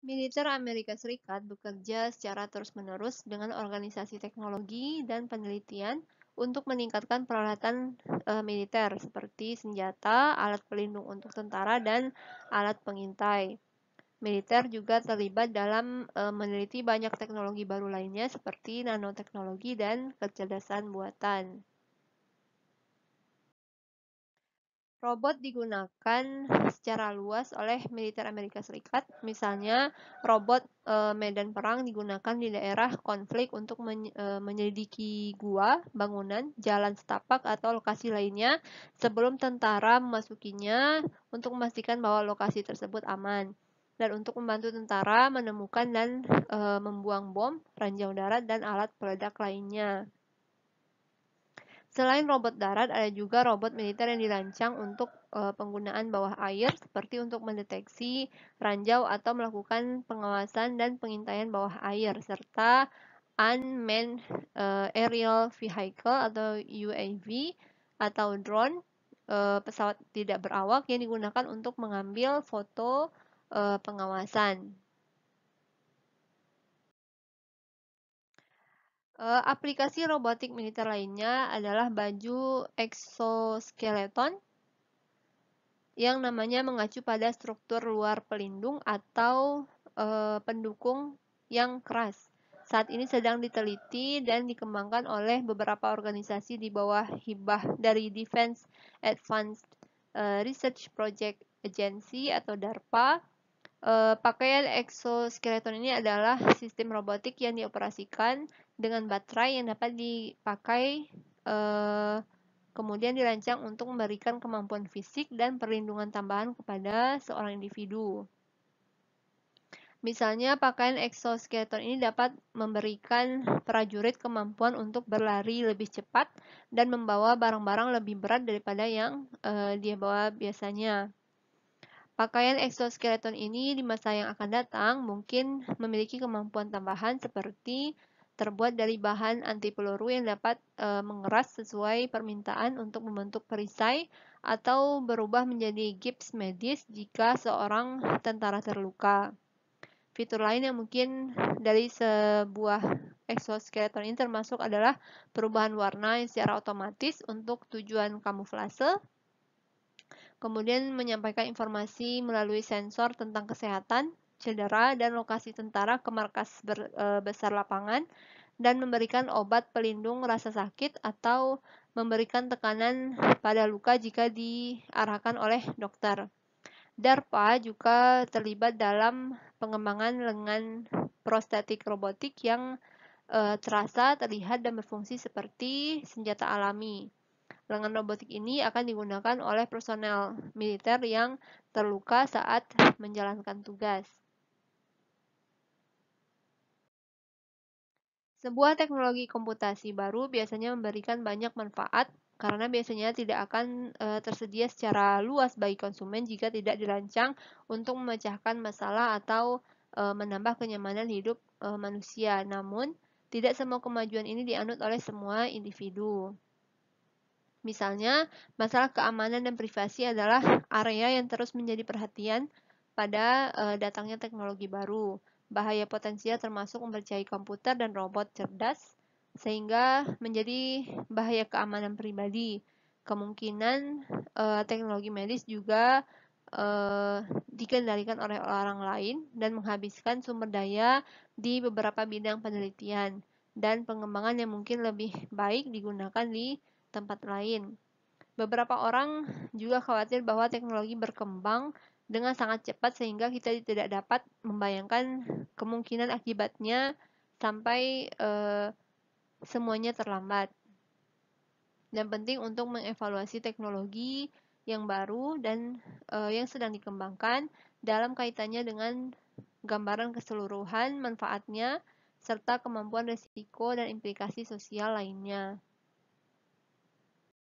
Militer Amerika Serikat bekerja secara terus-menerus dengan organisasi teknologi dan penelitian untuk meningkatkan peralatan militer seperti senjata, alat pelindung untuk tentara, dan alat pengintai. Militer juga terlibat dalam meneliti banyak teknologi baru lainnya seperti nanoteknologi dan kecerdasan buatan. Robot digunakan secara luas oleh militer Amerika Serikat. Misalnya, robot medan perang digunakan di daerah konflik untuk menyelidiki gua, bangunan, jalan setapak, atau lokasi lainnya sebelum tentara memasukinya untuk memastikan bahwa lokasi tersebut aman. Dan untuk membantu tentara menemukan dan membuang bom, ranjau darat, dan alat peledak lainnya. Selain robot darat, ada juga robot militer yang dirancang untuk penggunaan bawah air, seperti untuk mendeteksi ranjau atau melakukan pengawasan dan pengintaian bawah air, serta Unmanned Aerial Vehicle atau UAV atau drone, pesawat tidak berawak yang digunakan untuk mengambil foto pengawasan. Aplikasi robotik militer lainnya adalah baju exoskeleton yang namanya mengacu pada struktur luar pelindung atau pendukung yang keras. Saat ini sedang diteliti dan dikembangkan oleh beberapa organisasi di bawah hibah dari Defense Advanced Research Project Agency atau DARPA. Pakaian exoskeleton ini adalah sistem robotik yang dioperasikan dengan baterai yang dapat dipakai kemudian dirancang untuk memberikan kemampuan fisik dan perlindungan tambahan kepada seorang individu. Misalnya, pakaian exoskeleton ini dapat memberikan prajurit kemampuan untuk berlari lebih cepat dan membawa barang-barang lebih berat daripada yang dia bawa biasanya. Pakaian exoskeleton ini di masa yang akan datang mungkin memiliki kemampuan tambahan seperti terbuat dari bahan anti peluru yang dapat mengeras sesuai permintaan untuk membentuk perisai atau berubah menjadi gips medis jika seorang tentara terluka. Fitur lain yang mungkin dari sebuah exoskeleton ini termasuk adalah perubahan warna yang secara otomatis untuk tujuan kamuflase, kemudian menyampaikan informasi melalui sensor tentang kesehatan, cedera, dan lokasi tentara ke markas besar lapangan, dan memberikan obat pelindung rasa sakit atau memberikan tekanan pada luka jika diarahkan oleh dokter. DARPA juga terlibat dalam pengembangan lengan prostetik robotik yang terasa, terlihat, dan berfungsi seperti senjata alami. Lengan robotik ini akan digunakan oleh personel militer yang terluka saat menjalankan tugas. Sebuah teknologi komputasi baru biasanya memberikan banyak manfaat karena biasanya tidak akan tersedia secara luas bagi konsumen jika tidak dirancang untuk memecahkan masalah atau menambah kenyamanan hidup manusia. Namun, tidak semua kemajuan ini dianut oleh semua individu. Misalnya, masalah keamanan dan privasi adalah area yang terus menjadi perhatian pada datangnya teknologi baru. Bahaya potensial termasuk mempercayai komputer dan robot cerdas, sehingga menjadi bahaya keamanan pribadi. Kemungkinan teknologi medis juga dikendalikan oleh orang lain dan menghabiskan sumber daya di beberapa bidang penelitian dan pengembangan yang mungkin lebih baik digunakan di tempat lain. Beberapa orang juga khawatir bahwa teknologi berkembang dengan sangat cepat sehingga kita tidak dapat membayangkan kemungkinan akibatnya sampai semuanya terlambat. Dan penting untuk mengevaluasi teknologi yang baru dan yang sedang dikembangkan dalam kaitannya dengan gambaran keseluruhan manfaatnya serta kemampuan risiko dan implikasi sosial lainnya.